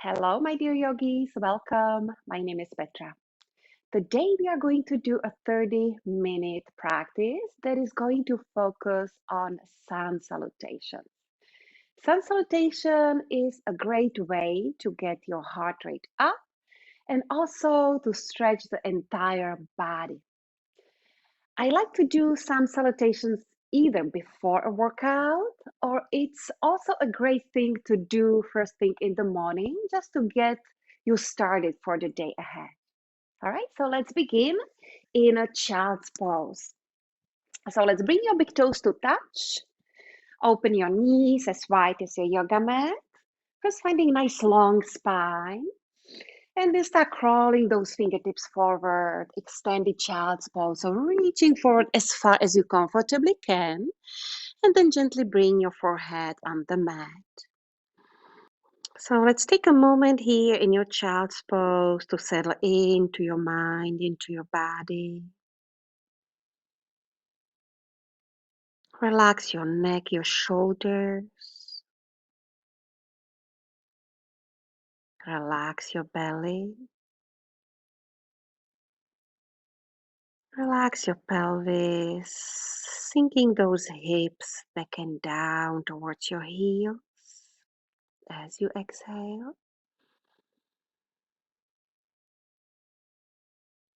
Hello, my dear yogis. Welcome. My name is Petra. Today, we are going to do a 30-minute practice that is going to focus on sun salutation. Sun salutation is a great way to get your heart rate up and also to stretch the entire body. I like to do sun salutations either before a workout or it's also a great thing to do first thing in the morning just to get you started for the day ahead. All right, so let's begin in a child's pose. So let's bring your big toes to touch. Open your knees as wide as your yoga mat. First, finding nice long spine. And then start crawling those fingertips forward, extended child's pose. So reaching forward as far as you comfortably can. And then gently bring your forehead on the mat. So let's take a moment here in your child's pose to settle into your mind, into your body. Relax your neck, your shoulders. Relax your belly. Relax your pelvis, sinking those hips back and down towards your heels as you exhale.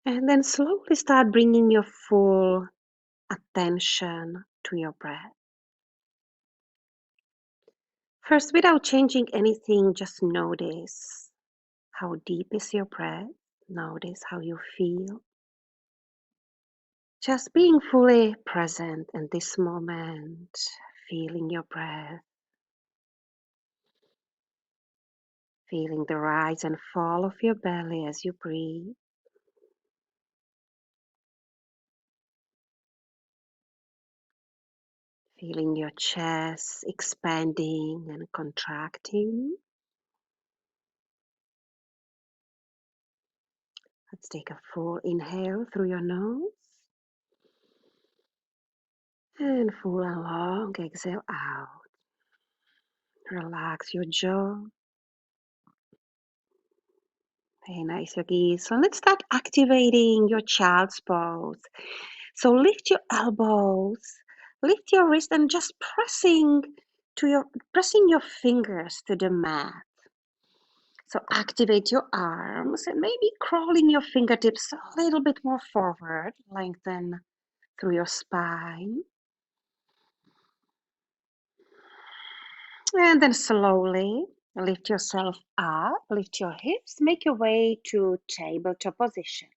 And then slowly start bringing your full attention to your breath. First, without changing anything, just notice how deep is your breath. Notice how you feel. Just being fully present in this moment, feeling your breath, feeling the rise and fall of your belly as you breathe. Feeling your chest expanding and contracting. Let's take a full inhale through your nose. And full and long exhale out. Relax your jaw. Very nice, yogis. So let's start activating your child's pose. So lift your elbows, lift your wrist, and just pressing your fingers to the mat. So activate your arms and maybe crawling your fingertips a little bit more forward, lengthen through your spine. And then slowly lift yourself up, lift your hips, make your way to tabletop position.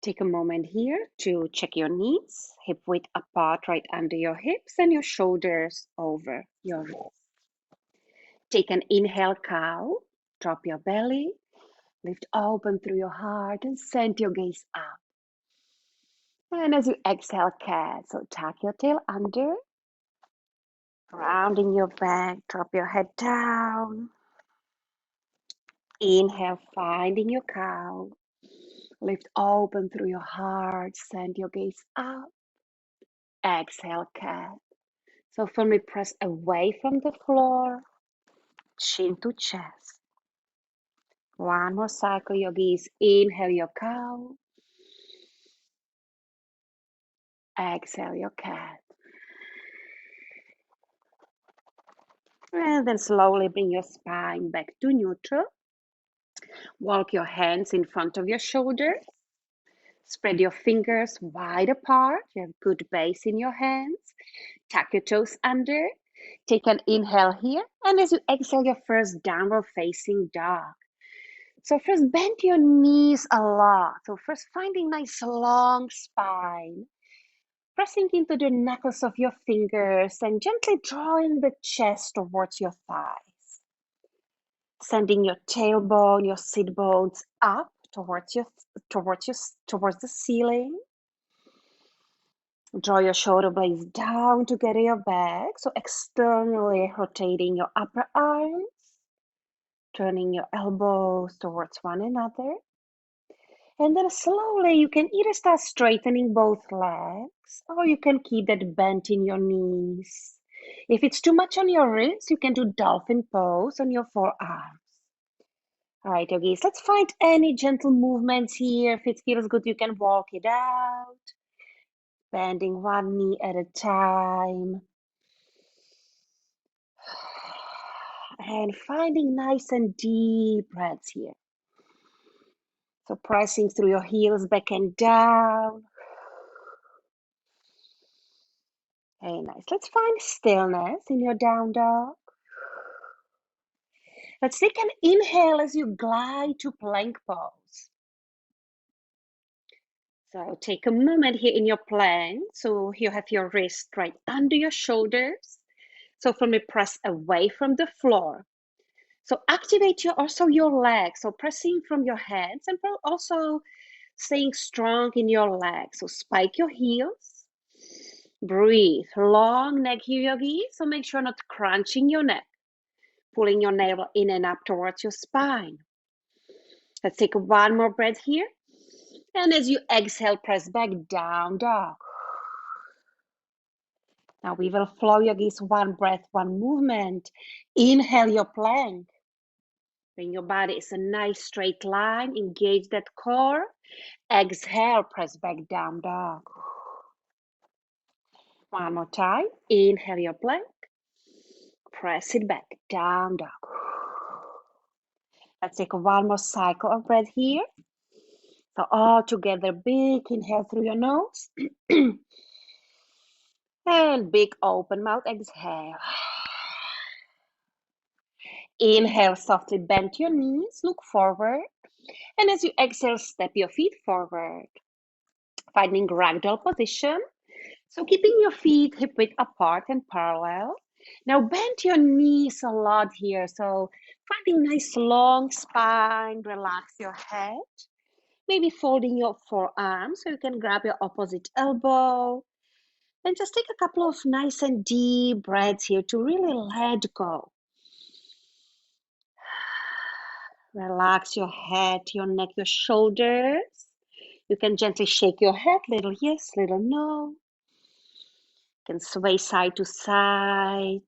Take a moment here to check your knees, hip width apart right under your hips and your shoulders over your wrists. Take an inhale, cow, drop your belly, lift open through your heart and send your gaze up. And as you exhale, cat, so tuck your tail under, rounding your back, drop your head down. Inhale, finding your cow. Lift open through your heart, send your gaze up. Exhale, cat. So firmly press away from the floor, chin to chest. One more cycle, yogis. Inhale your cow. Exhale your cat. And then slowly bring your spine back to neutral. Walk your hands in front of your shoulders. Spread your fingers wide apart. You have good base in your hands. Tuck your toes under. Take an inhale here. And as you exhale, your first downward facing dog. So first bend your knees a lot. So first finding nice long spine. Pressing into the knuckles of your fingers and gently drawing the chest towards your thighs. Sending your tailbone, your sit bones up towards the ceiling. Draw your shoulder blades down to get your back. So externally rotating your upper arms, turning your elbows towards one another. And then slowly you can either start straightening both legs or you can keep that bend in your knees. If it's too much on your wrist, you can do dolphin pose on your forearms. All right, yogis, let's find any gentle movements here. If it feels good, you can walk it out, bending one knee at a time. And finding nice and deep breaths here. So pressing through your heels back and down. Very nice. Let's find stillness in your down dog. Let's take an inhale as you glide to plank pose. So take a moment here in your plank. So you have your wrist right under your shoulders. So firmly press away from the floor. So activate also your legs. So pressing from your hands and also staying strong in your legs. So spike your heels. Breathe. Long neck here, yogi. So make sure not crunching your neck. Pulling your navel in and up towards your spine. Let's take one more breath here. And as you exhale, press back, down dog. Now we will flow, yogis, one breath, one movement. Inhale your plank. Bring your body is a nice straight line. Engage that core. Exhale, press back, down dog. One more time. Inhale your plank. Press it back, down dog. Let's take one more cycle of breath here. So all together, big inhale through your nose. And big open mouth, exhale. Inhale, softly bend your knees, look forward. And as you exhale, step your feet forward. Finding ragdoll position. So keeping your feet hip width apart and parallel. Now bend your knees a lot here. So finding nice long spine, relax your head. Maybe folding your forearms so you can grab your opposite elbow. And just take a couple of nice and deep breaths here to really let go. Relax your head, your neck, your shoulders. You can gently shake your head, little yes, little no. You can sway side to side.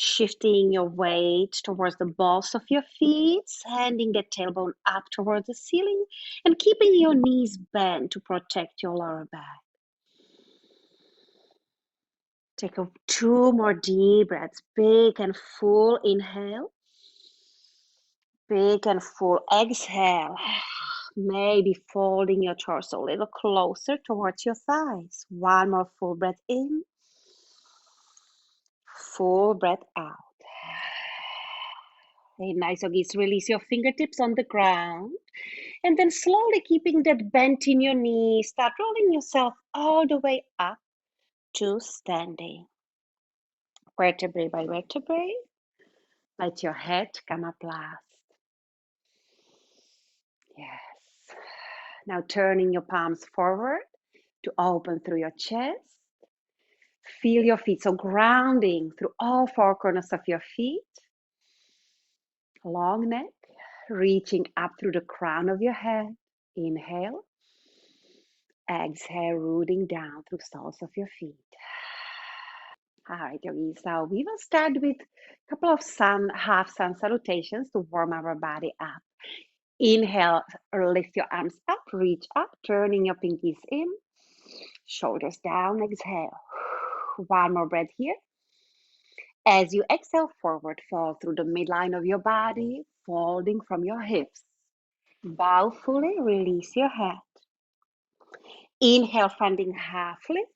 Shifting your weight towards the balls of your feet, sending the tailbone up towards the ceiling, and keeping your knees bent to protect your lower back. Take two more deep breaths, big and full inhale, big and full exhale. Maybe folding your torso a little closer towards your thighs. One more full breath in, full breath out. Very nice, yogis. Release your fingertips on the ground. And then slowly keeping that bend in your knees, start rolling yourself all the way up to standing. Vertebrae by vertebrae. Let your head come up last. Yes. Now turning your palms forward to open through your chest. Feel your feet, so grounding through all four corners of your feet. Long neck, reaching up through the crown of your head. Inhale. Exhale, rooting down through soles of your feet. All right, yogis. So we will start with a couple of half sun salutations to warm our body up. Inhale, lift your arms up, reach up, turning your pinkies in, shoulders down, exhale. One more breath here. As you exhale, forward fold through the midline of your body, folding from your hips. Bow fully, release your head. Inhale, finding half lift.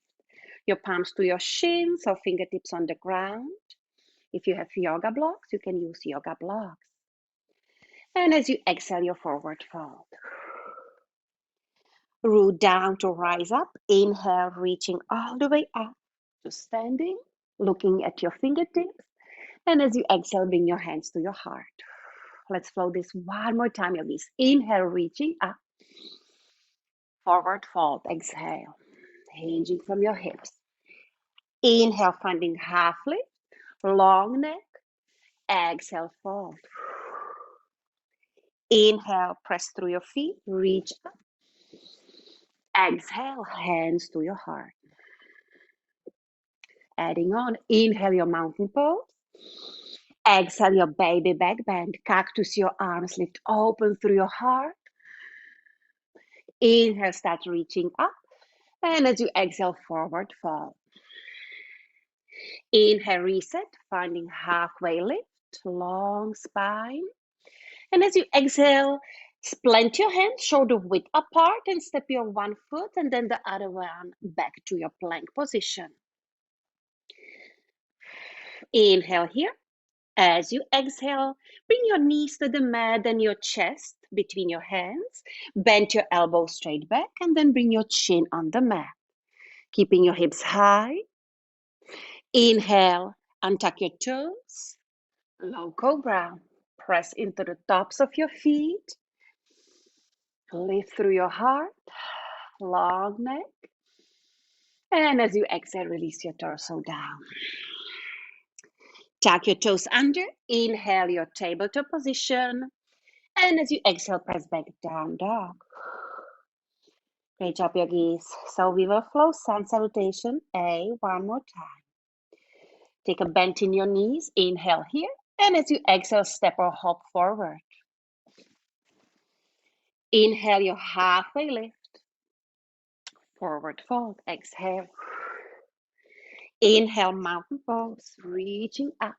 Your palms to your shins or fingertips on the ground. If you have yoga blocks, you can use yoga blocks. And as you exhale, your forward fold. Root down to rise up. Inhale, reaching all the way up to standing, looking at your fingertips. And as you exhale, bring your hands to your heart. Let's flow this one more time, yogis. Inhale, reaching up. Forward fold. Exhale, hinging from your hips. Inhale, finding half lift, long neck. Exhale, fold. Inhale, press through your feet, reach up. Exhale, hands to your heart. Adding on, inhale your mountain pose. Exhale your baby back bend. Cactus your arms lift open through your heart. Inhale, start reaching up. And as you exhale, forward fold. Inhale, reset, finding halfway lift, long spine. And as you exhale, plant your hands shoulder width apart and step your one foot and then the other one back to your plank position. Inhale here. As you exhale, bring your knees to the mat and your chest between your hands. Bend your elbows straight back and then bring your chin on the mat. Keeping your hips high. Inhale, untuck your toes. Low cobra. Press into the tops of your feet. Lift through your heart. Long neck. And as you exhale, release your torso down. Tuck your toes under. Inhale your tabletop position. And as you exhale, press back down dog. Great job, yogis. So we will flow Sun Salutation one more time. Take a bend in your knees. Inhale here. And as you exhale, step or hop forward. Inhale your halfway lift. Forward fold. Exhale. Inhale, mountain pose. Reaching up.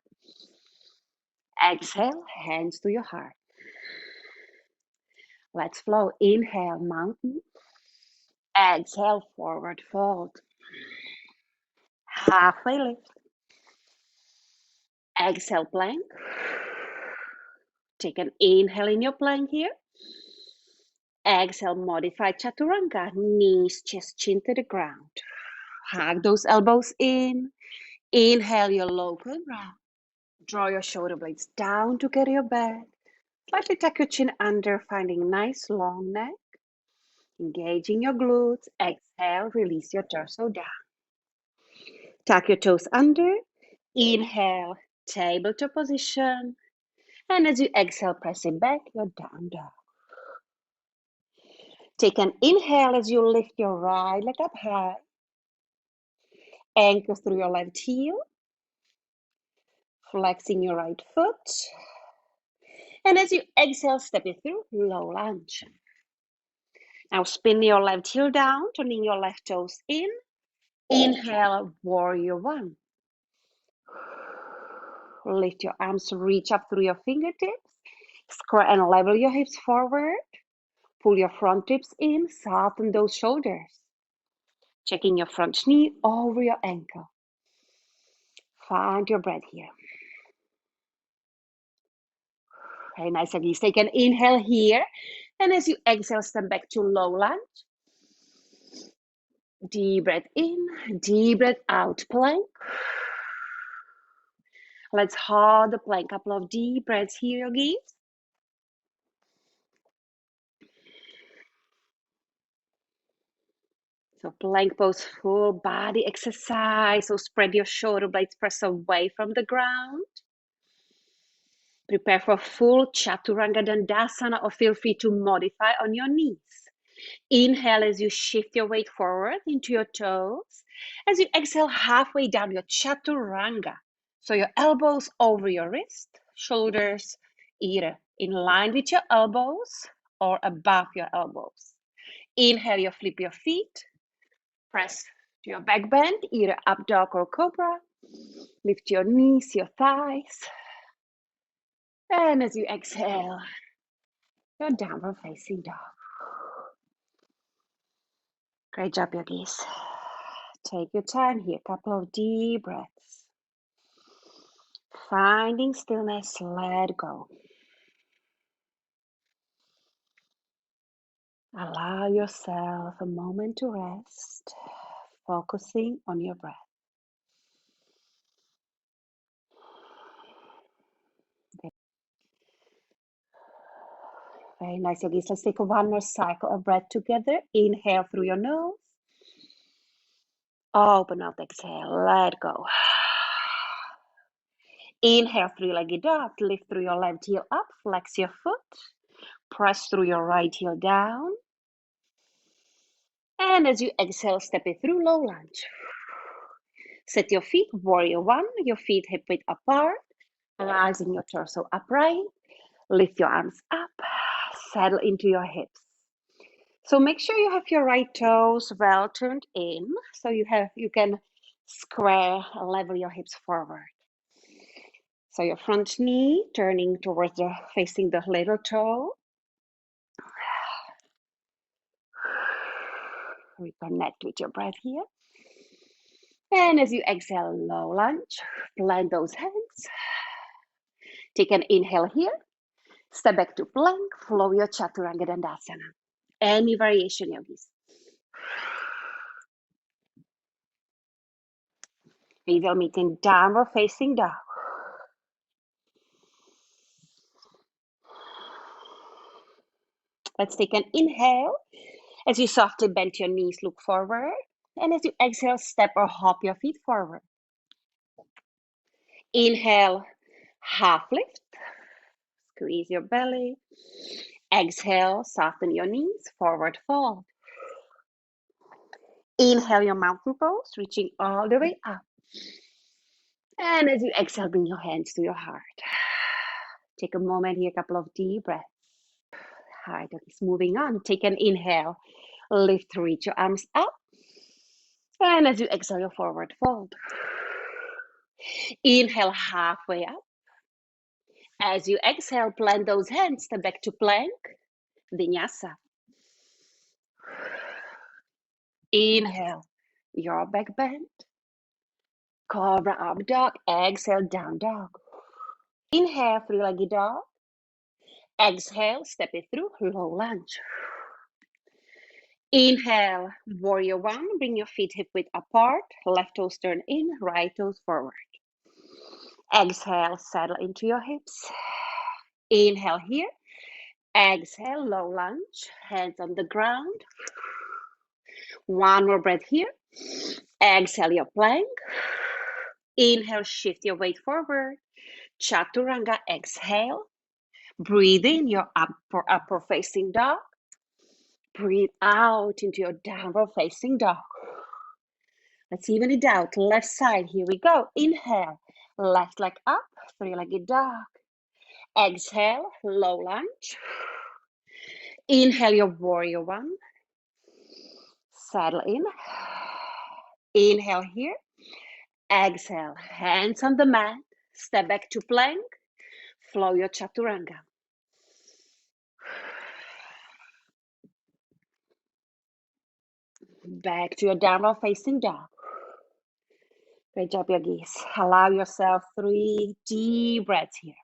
Exhale, hands to your heart. Let's flow. Inhale, mountain. Exhale, forward fold. Halfway lift. Exhale, plank. Take an inhale in your plank here. Exhale, modified chaturanga. Knees, chest, chin to the ground. Hug those elbows in. Inhale your low cobra. Draw your shoulder blades down to carry your back. Slightly tuck your chin under, finding nice long neck. Engaging your glutes. Exhale, release your torso down. Tuck your toes under. Inhale, tabletop position. And as you exhale, press it back, your down dog. Take an inhale as you lift your right leg up high. Anchor through your left heel. Flexing your right foot. And as you exhale, step it through, low lunge. Now spin your left heel down, turning your left toes in. Inhale, warrior one. Lift your arms, reach up through your fingertips. Square and level your hips forward. Pull your front ribs in, soften those shoulders. Checking your front knee over your ankle. Find your breath here. Very nice, again. Take an inhale here. And as you exhale, step back to low lunge. Deep breath in, deep breath out, plank. Let's hold the plank. Couple of deep breaths here, yogis. So plank pose, full body exercise. So spread your shoulder blades, press away from the ground. Prepare for full chaturanga dandasana, or feel free to modify on your knees. Inhale as you shift your weight forward into your toes. As you exhale, halfway down your chaturanga. So your elbows over your wrist, shoulders either in line with your elbows or above your elbows. Inhale, you flip your feet. Press to your back bend, either up dog or cobra. Lift your knees, your thighs. And as you exhale, your downward facing dog. Great job, yogis. Take your time here, couple of deep breaths. Finding stillness, let go. Allow yourself a moment to rest, focusing on your breath. Okay. Very nice, yogis. Let's take one more cycle of breath together. Inhale through your nose. Open up, exhale, let go. Inhale, three-legged dog. Lift through your left heel up, flex your foot. Press through your right heel down. And as you exhale, step it through, low lunge. Set your feet, warrior one, your feet hip width apart, rising your torso upright. Lift your arms up, settle into your hips. So make sure you have your right toes well turned in, so you can square, level your hips forward. So your front knee turning towards facing the little toe. Reconnect with your breath here. And as you exhale, low lunge, plant those hands. Take an inhale here. Step back to plank, flow your chaturanga dandasana. Any variation, yogis. We will meet in downward facing dog. Let's take an inhale. As you softly bend your knees, look forward. And as you exhale, step or hop your feet forward. Inhale, half lift. Squeeze your belly. Exhale, soften your knees, forward fold. Inhale your mountain pose, reaching all the way up. And as you exhale, bring your hands to your heart. Take a moment here, a couple of deep breaths. All right, it's moving on. Take an inhale. Lift, reach your arms up. And as you exhale, your forward fold. Inhale, halfway up. As you exhale, plant those hands, step back to plank, vinyasa. Inhale, your back bend. Cobra up dog, exhale, down dog. Inhale, three-legged dog. Exhale, step it through, low lunge. Inhale, warrior one. Bring your feet hip width apart. Left toes turn in, right toes forward. Exhale, settle into your hips. Inhale here. Exhale, low lunge. Hands on the ground. One more breath here. Exhale your plank. Inhale, shift your weight forward. Chaturanga, exhale. Breathe in your upper facing dog. Breathe out into your downward facing dog. Let's even it out. Left side, here we go. Inhale, left leg up, three-legged dog. Exhale, low lunge. Inhale your warrior one. Settle in. Inhale here. Exhale, hands on the mat. Step back to plank. Flow your chaturanga. Back to your downward facing dog. Great job, yogis. Allow yourself 3 deep breaths here.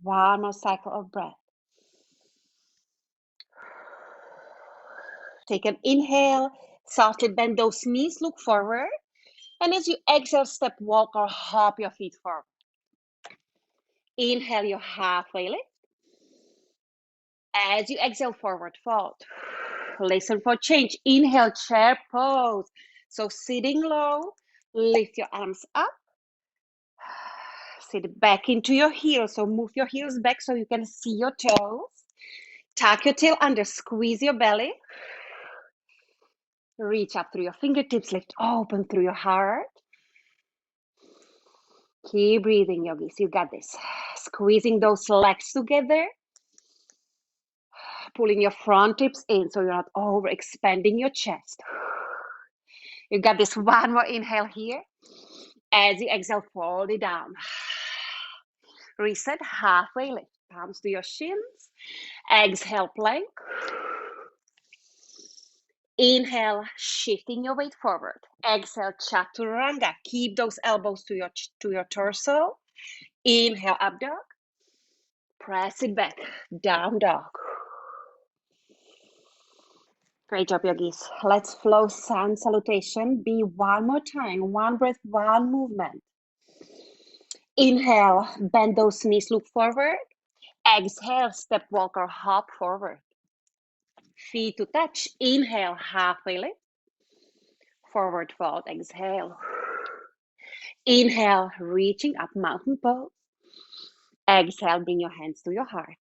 One more cycle of breath. Take an inhale. Softly bend those knees, look forward. And as you exhale, step, walk, or hop your feet forward. Inhale your halfway lift. As you exhale, forward fold. Listen for change. Inhale, chair pose. So sitting low, lift your arms up. Sit back into your heels. So move your heels back so you can see your toes. Tuck your tail under, squeeze your belly. Reach up through your fingertips, lift open through your heart. Keep breathing, yogis. You got this. Squeezing those legs together. Pulling your front hips in so you're not over expanding your chest. You got this. One more inhale here. As you exhale, fold it down. Reset, halfway lift. Palms to your shins. Exhale, plank. Inhale, shifting your weight forward. Exhale, chaturanga. Keep those elbows to your torso. Inhale, up dog. Press it back, down dog. Great job, yogis. Let's flow sun salutation. Be one more time. One breath, one movement. Inhale, bend those knees, look forward. Exhale, step, walk, or hop forward. Feet to touch. Inhale, halfway lift. Forward fold. Exhale. Inhale, reaching up, mountain pose. Exhale, bring your hands to your heart.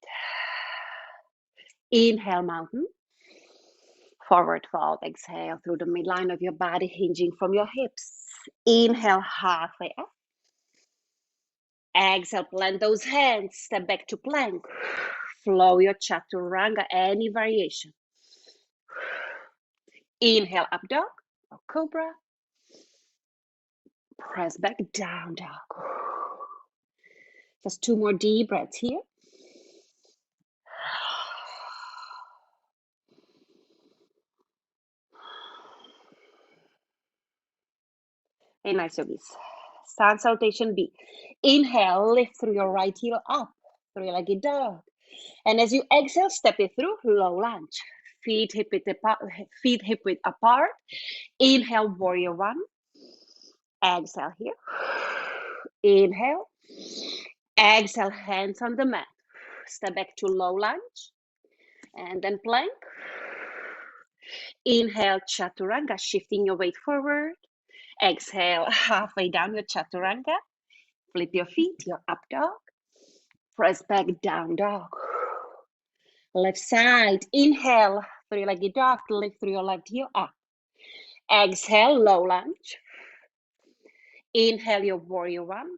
Inhale, mountain. Forward fold. Exhale through the midline of your body, hinging from your hips. Inhale, halfway up. Exhale, plant those hands. Step back to plank. Flow your chaturanga, any variation. Inhale, up dog or cobra. Press back, down dog. Just 2 more deep breaths here. Hey, nice yogis. Sun Salutation B. Inhale, lift through your right heel up, three-legged dog. And as you exhale, step it through, low lunge. Feet hip width apart. Inhale, warrior one. Exhale here. Inhale. Exhale, hands on the mat. Step back to low lunge. And then plank. Inhale, chaturanga, shifting your weight forward. Exhale, halfway down your chaturanga. Flip your feet, your up dog. Press back, down dog. Left side, inhale, three-legged dog, lift through your left heel up. Exhale, low lunge. Inhale, your warrior one.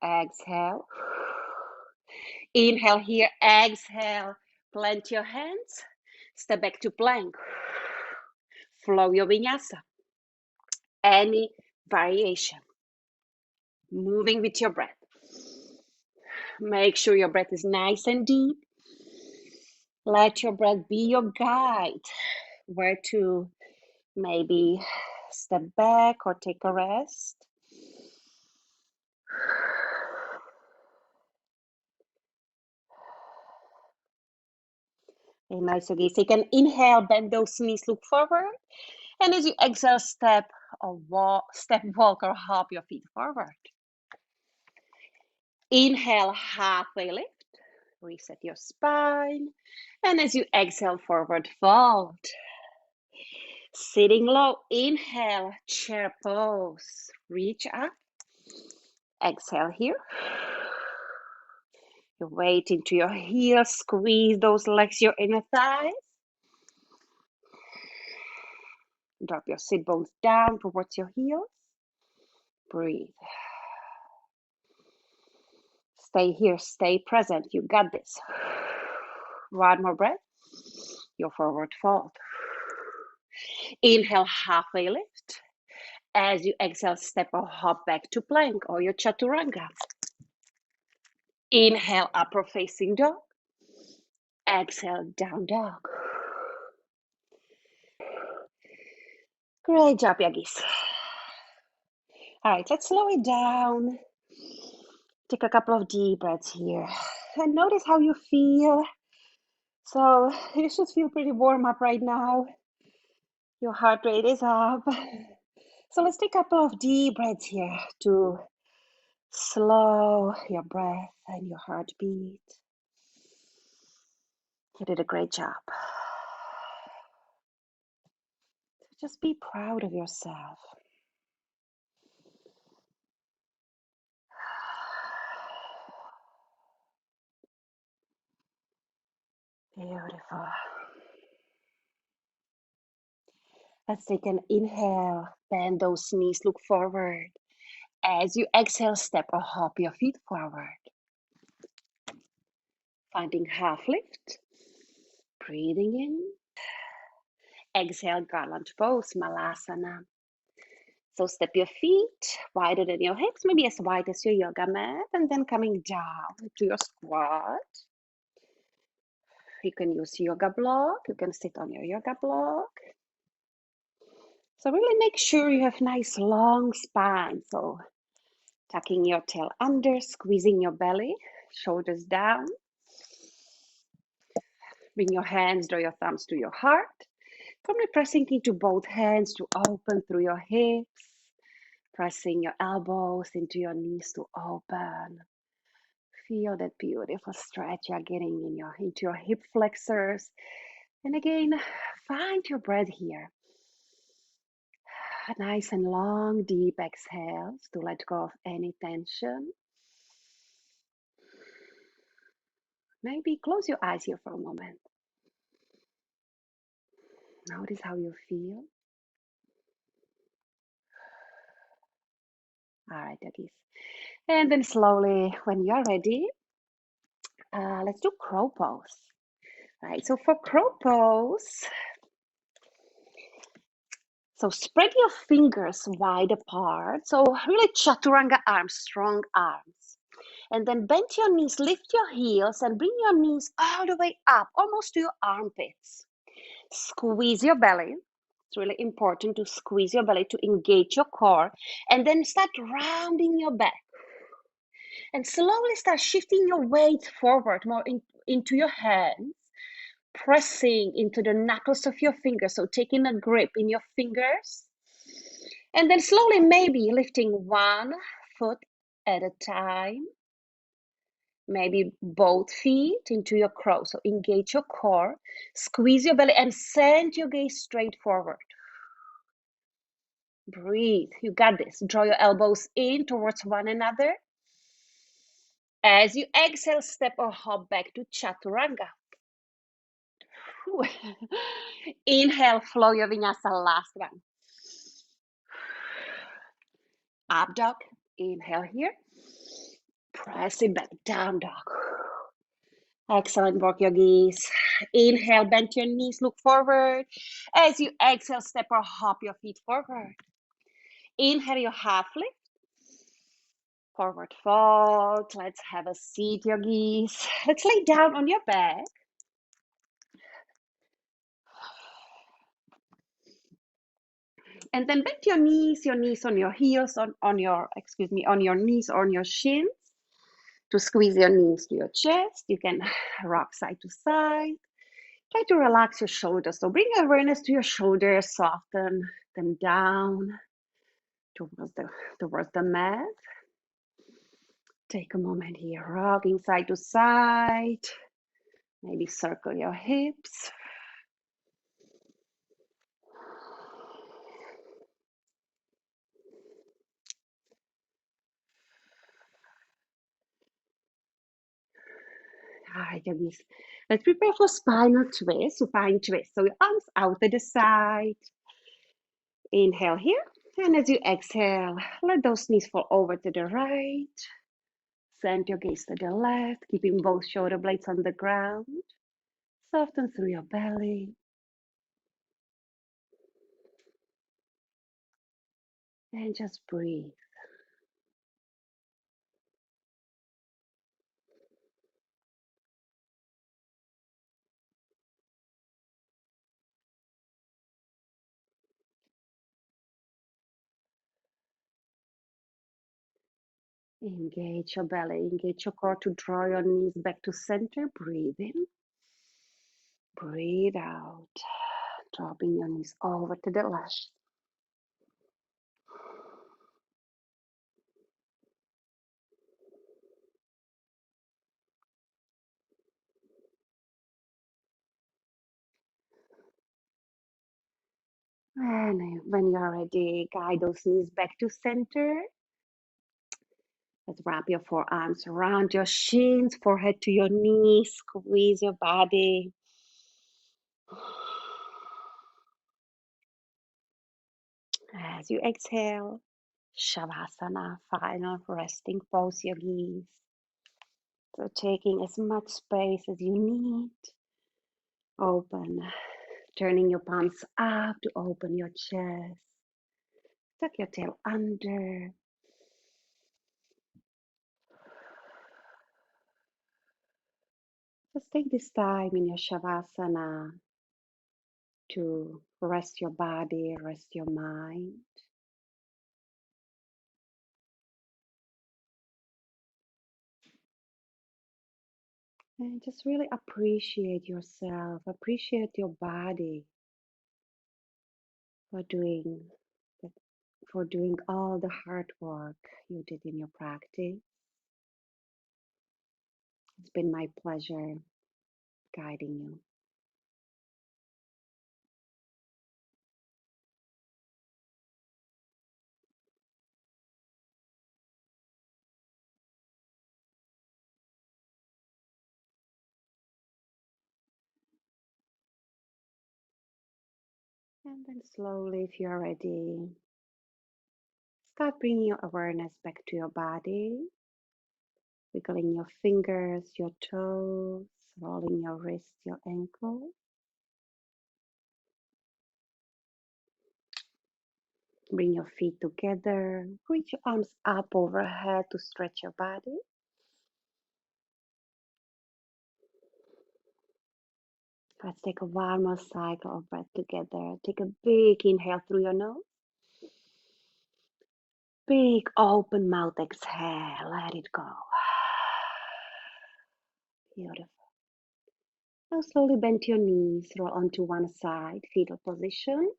Exhale. Inhale here, exhale. Plant your hands. Step back to plank. Flow your vinyasa. Any variation. Moving with your breath. Make sure your breath is nice and deep. Let your breath be your guide. Where to maybe step back or take a rest. Okay, nice. Okay, so you can inhale, bend those knees, look forward. And as you exhale, step, walk, or hop your feet forward. Inhale, halfway lift. Reset your spine. And as you exhale, forward fold. Sitting low, inhale, chair pose. Reach up. Exhale here. Your weight into your heels. Squeeze those legs, your inner thighs. Drop your sit bones down towards your heels. Breathe. Stay here, stay present. You got this. One more breath. Your forward fold. Inhale, halfway lift. As you exhale, step or hop back to plank or your chaturanga. Inhale, upper facing dog. Exhale, down dog. Great job, yogis. All right, let's slow it down. Take a couple of deep breaths here. And notice how you feel. So you should feel pretty warm up right now. Your heart rate is up. So let's take a couple of deep breaths here to slow your breath and your heartbeat. You did a great job. Just be proud of yourself. Beautiful. Let's take an inhale. Bend those knees, look forward. As you exhale, step or hop your feet forward. Finding half lift. Breathing in. Exhale, Garland Pose, Malasana. So step your feet wider than your hips, maybe as wide as your yoga mat, and then coming down to your squat. You can use yoga block. You can sit on your yoga block. So really make sure you have nice long spine. So tucking your tail under, squeezing your belly, shoulders down. Bring your hands, draw your thumbs to your heart. Firmly pressing into both hands to open through your hips. Pressing your elbows into your knees to open. Feel that beautiful stretch you're getting into your hip flexors. And again, find your breath here. Nice and long, deep exhales to let go of any tension. Maybe close your eyes here for a moment. Notice how you feel. All right, doggies. And then slowly, when you're ready, let's do crow pose. Right, so for crow pose, so spread your fingers wide apart. So really chaturanga arms, strong arms. And then bend your knees, lift your heels, and bring your knees all the way up, almost to your armpits. Squeeze your belly. It's really important to squeeze your belly to engage your core. And then start rounding your back. And slowly start shifting your weight forward, more into your hands, pressing into the knuckles of your fingers. So taking a grip in your fingers. And then slowly, maybe lifting one foot at a time. Maybe both feet into your crow. So engage your core, squeeze your belly, and send your gaze straight forward. Breathe. You got this. Draw your elbows in towards one another. As you exhale, step or hop back to chaturanga. Inhale, flow your vinyasa, last one. Up dog. Inhale here. Press it back, down dog. Excellent work, yogis. Inhale, bend your knees, look forward. As you exhale, step or hop your feet forward. Inhale, your half lift. Forward fold. Let's have a seat, yogis. Let's lay down on your back. And then bend your knees on your heels, on your knees or on your shins. To squeeze your knees to your chest. You can rock side to side. Try to relax your shoulders. So bring awareness to your shoulders, soften them down towards the mat. Take a moment here, rocking side to side. Maybe circle your hips. All right, yogis. Let's prepare for spinal twist, supine twist. So your arms out to the side. Inhale here. And as you exhale, let those knees fall over to the right. Send your gaze to the left, keeping both shoulder blades on the ground. Soften through your belly. And just breathe. Engage your belly, engage your core to draw your knees back to center. Breathe in, breathe out, dropping your knees over to the left. And when you're ready, guide those knees back to center. Let's wrap your forearms around your shins, forehead to your knees, squeeze your body. As you exhale, Savasana, final resting pose, yogis. So taking as much space as you need. Open, turning your palms up to open your chest. Tuck your tail under. Just take this time in your Shavasana to rest your body, rest your mind. And just really appreciate yourself, appreciate your body for doing all the hard work you did in your practice. It's been my pleasure guiding you. And then slowly, if you're ready, start bringing your awareness back to your body, wiggling your fingers, your toes, rolling your wrists, your ankles. Bring your feet together. Reach your arms up overhead to stretch your body. Let's take one more cycle of breath together. Take a big inhale through your nose. Big open mouth exhale. Let it go. Beautiful. Now slowly bend your knees. Roll onto one side. Fetal position.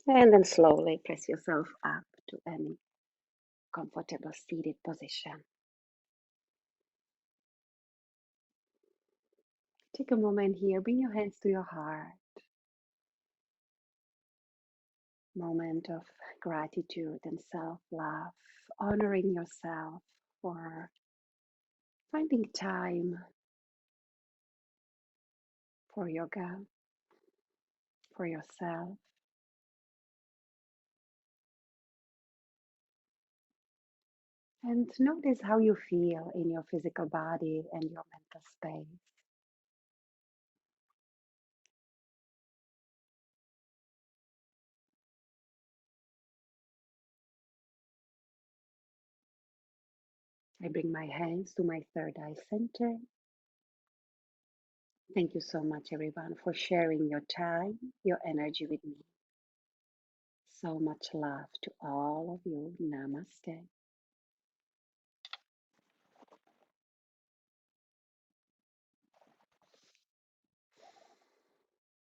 And then slowly press yourself up to any comfortable seated position. Take a moment here. Bring your hands to your heart. Moment of gratitude and self-love, honoring yourself for finding time for yoga, for yourself. And notice how you feel in your physical body and your mental space. I bring my hands to my third eye center. Thank you so much, everyone, for sharing your time, your energy with me. So much love to all of you. Namaste.